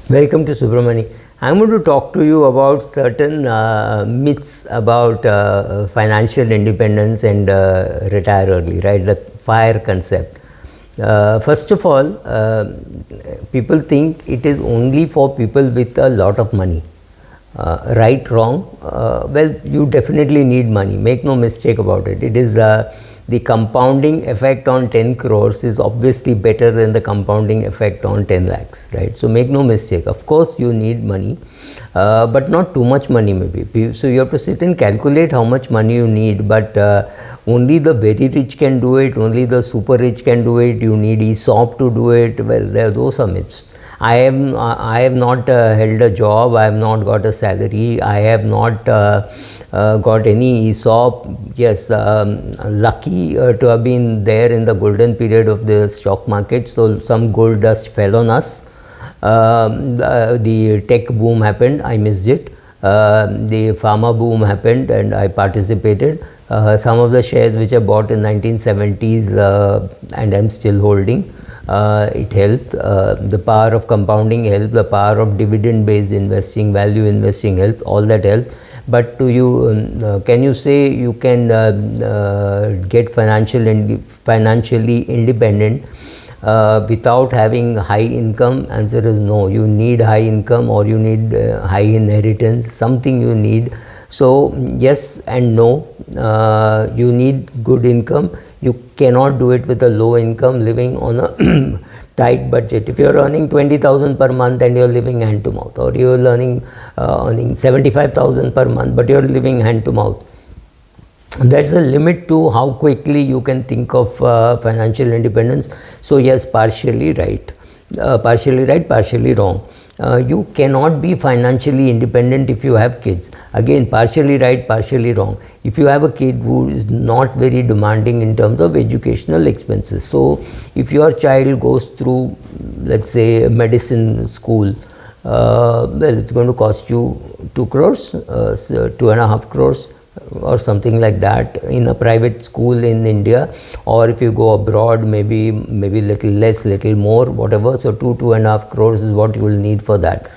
Welcome to Subramani. I'm going to talk to you about certain myths about financial independence and retire early, right? The FIRE concept. First of all, people think it is only for people with a lot of money. Right, wrong? Well, you definitely need money. Make no mistake about it. It is the compounding effect on 10 crores is obviously better than the compounding effect on 10 lakhs, right? So make no mistake. Of course, you need money, but not too much money maybe. So you have to sit and calculate how much money you need, but only the very rich can do it. Only the super rich can do it. You need ESOP to do it. Well, those are myths. I have not held a job. I have not got a salary. I have not got any ESOP. Yes, lucky to have been there in the golden period of the stock market. So some gold dust fell on us. The tech boom happened. I missed it. The pharma boom happened and I participated. Some of the shares which I bought in 1970s and I'm still holding. It helped. The power of compounding helped. The power of dividend-based investing, value investing helped. All that helped. But to you, can you say you can get financially independent without having high income? Answer is no. You need high income or you need high inheritance. Something you need. So yes and no. You need good income. You cannot do it with a low income living on a tight budget. If you are earning 20,000 per month and you are living hand to mouth, or you are earning 75,000 per month but you are living hand to mouth, there is a limit to how quickly you can think of financial independence. So yes, partially right, partially wrong. You cannot be financially independent if you have kids. Again, partially right, partially wrong. If you have a kid who is not very demanding in terms of educational expenses, so if your child goes through, let's say, medicine school, well, it's going to cost you 2 crores, so 2.5 crores or something like that in a private school in India, or if you go abroad, maybe little less, little more, whatever. So 2.5 crores is what you will need for that.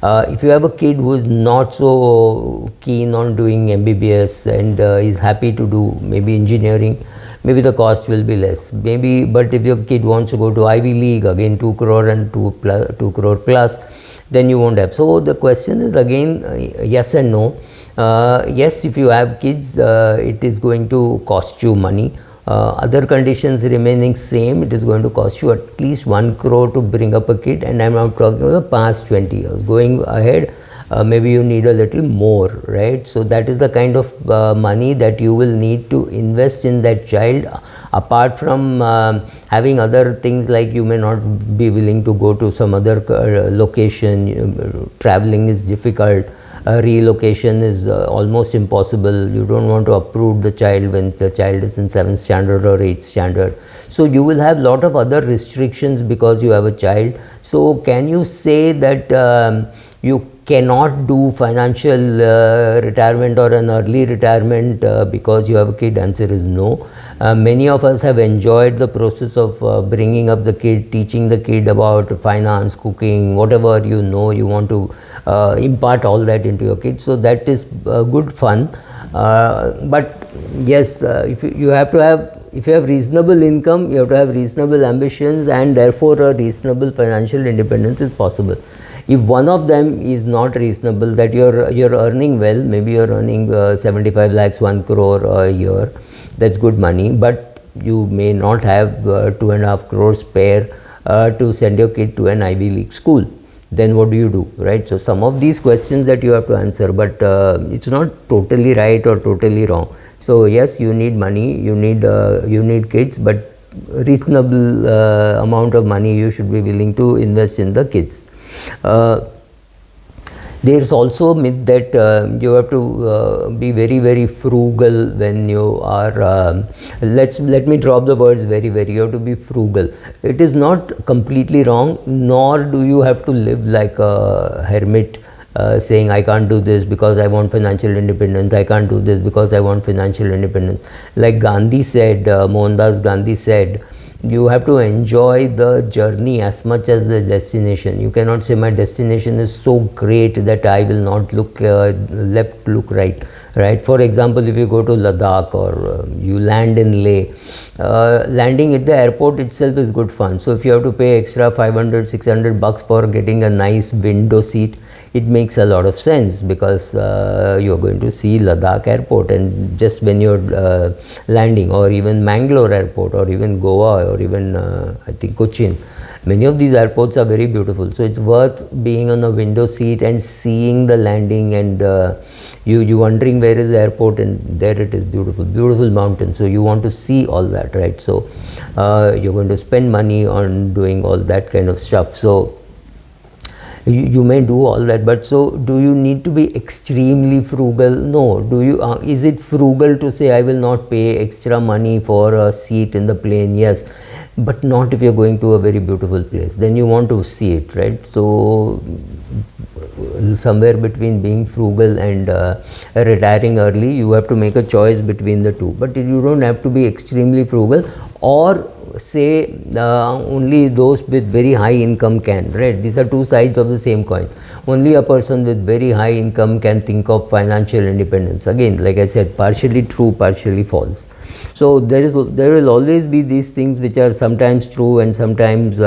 If you have a kid who is not so keen on doing MBBS and is happy to do maybe engineering, maybe the cost will be less. Maybe, but if your kid wants to go to Ivy League, again 2 crore and 2 crore plus, then you won't have. So the question is again yes and no. Yes, if you have kids, it is going to cost you money. Other conditions remaining same, it is going to cost you at least 1 crore to bring up a kid, and I am not talking about the past 20 years. Going ahead, maybe you need a little more, right? So that is the kind of money that you will need to invest in that child. Apart from having other things, like you may not be willing to go to some other location, traveling is difficult. Relocation is almost impossible. You don't want to uproot the child when the child is in 7th standard or 8th standard. So you will have lot of other restrictions because you have a child. So can you say that you cannot do financial retirement or an early retirement because you have a kid? Answer is no. Many of us have enjoyed the process of bringing up the kid, teaching the kid about finance, cooking, whatever you know, you want to impart all that into your kid. So that is good fun. But yes, if you have reasonable income, you have to have reasonable ambitions, and therefore a reasonable financial independence is possible. If one of them is not reasonable, that you're earning well, maybe you're earning 75 lakhs, 1 crore a year, that's good money, but you may not have 2.5 crores spare to send your kid to an Ivy League school. Then what do you do, right? So some of these questions that you have to answer, but it's not totally right or totally wrong. So yes, you need money, you need kids, but reasonable amount of money you should be willing to invest in the kids. There is also a myth that you have to be very, very frugal when you are, let me drop the words very, very, you have to be frugal. It is not completely wrong, nor do you have to live like a hermit saying I can't do this because I want financial independence, I can't do this because I want financial independence. Like Gandhi said, Mohandas Gandhi said, you have to enjoy the journey as much as the destination. You cannot say my destination is so great that I will not look left, look right. Right. For example, if you go to Ladakh or you land in Leh, landing at the airport itself is good fun. So if you have to pay extra 500, 600 bucks for getting a nice window seat, it makes a lot of sense, because you're going to see Ladakh airport, and just when you're landing, or even Mangalore airport, or even Goa, or even I think Cochin, many of these airports are very beautiful. So it's worth being on a window seat and seeing the landing, and you wondering where is the airport, and there it is, beautiful mountain. So you want to see all that, right? So you're going to spend money on doing all that kind of stuff. So you may do all that, but so do you need to be extremely frugal? No. Do you is it frugal to say I will not pay extra money for a seat in the plane? Yes, but not if you're going to a very beautiful place. Then you want to see it, right? So somewhere between being frugal and retiring early, you have to make a choice between the two. But you don't have to be extremely frugal, or say only those with very high income can, right? These are two sides of the same coin. Only a person with very high income can think of financial independence. Again, like I said, partially true, partially false. So there will always be these things which are sometimes true and sometimes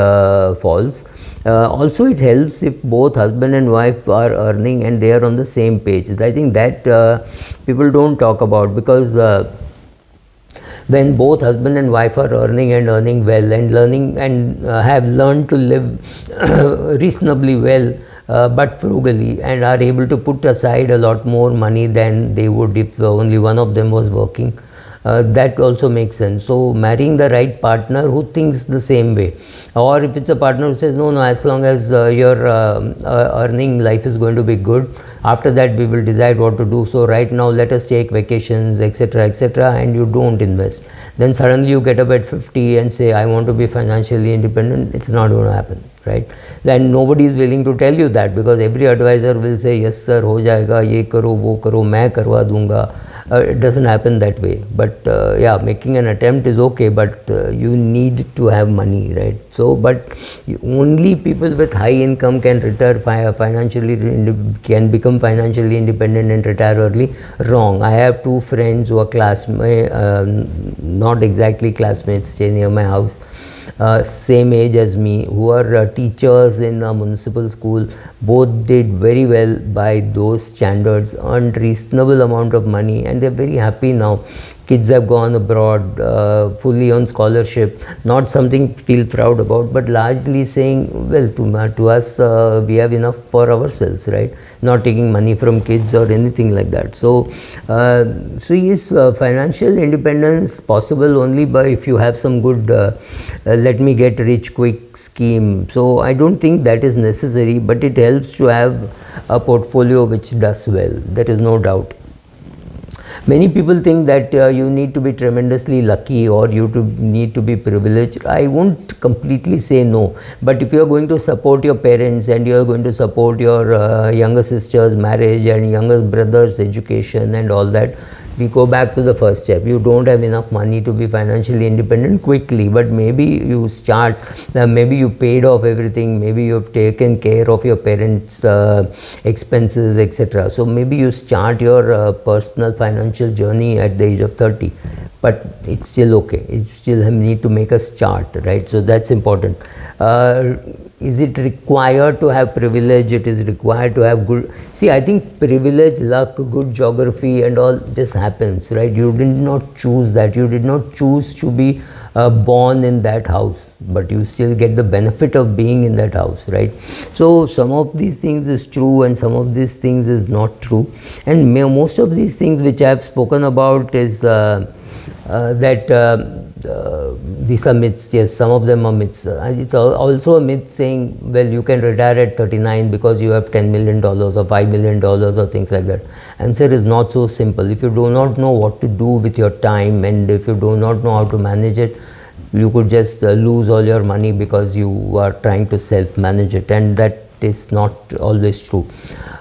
false. Also, it helps if both husband and wife are earning and they are on the same page. I think that people don't talk about, because when both husband and wife are earning well, and learning and have learned to live reasonably well, but frugally, and are able to put aside a lot more money than they would if only one of them was working, that also makes sense. So marrying the right partner who thinks the same way, or if it's a partner who says no, as long as you're earning, life is going to be good, after that we will decide what to do. So right now let us take vacations, etc., etc., and you don't invest. Then suddenly you get up at 50 and say I want to be financially independent. It's not going to happen, right? Then nobody is willing to tell you that, because every advisor will say yes sir, ho jayega, ye karo, wo karo, main karwa dunga. It doesn't happen that way. But yeah, making an attempt is okay, but you need to have money, right? So, but only people with high income can retire can become financially independent and retire early. Wrong. I have two friends who are classmates, not exactly classmates, stay near my house, same age as me, who are teachers in a municipal school. Both did very well by those standards, earned reasonable amount of money, and they're very happy now. Kids have gone abroad, fully on scholarship, not something to feel proud about, but largely saying, well, to us, we have enough for ourselves, right? Not taking money from kids or anything like that. So, yes, financial independence possible only by if you have some good, let me get rich quick scheme. So, I don't think that is necessary, but it helps to have a portfolio which does well. There is no doubt. Many people think that you need to be tremendously lucky, or you need to be privileged. I won't completely say no, but if you are going to support your parents, and you are going to support your younger sister's marriage and younger brother's education and all that, we go back to the first step. You don't have enough money to be financially independent quickly, but maybe you start, maybe you paid off everything, maybe you have taken care of your parents' expenses, etc. So maybe you start your personal financial journey at the age of 30, but it's still okay. You still need to make a start, right? So that's important. Is it required to have privilege? It is required to have good. See, I think privilege, luck, good geography and all just happens, right? You did not choose that. You did not choose to be born in that house, but you still get the benefit of being in that house, right? So some of these things is true and some of these things is not true. And most of these things which I have spoken about is that these are myths. Yes, some of them are myths. It's also a myth saying, well, you can retire at 39 because you have $10 million or $5 million or things like that. Answer is not so simple. If you do not know what to do with your time, and if you do not know how to manage it, you could just lose all your money because you are trying to self-manage it, and that is not always true.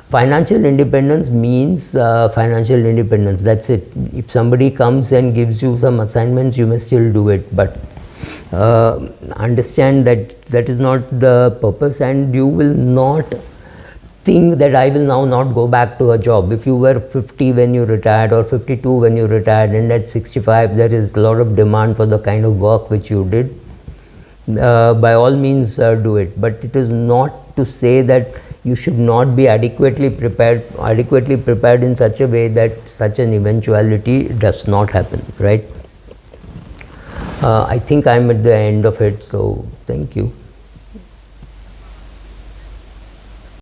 Financial independence means financial independence. That's it. If somebody comes and gives you some assignments, you may still do it, but understand that that is not the purpose, and you will not think that I will now not go back to a job. If you were 50 when you retired or 52 when you retired, and at 65 there is a lot of demand for the kind of work which you did, by all means do it. But it is not to say that you should not be adequately prepared in such a way that such an eventuality does not happen, right? I think I'm at the end of it, so thank you.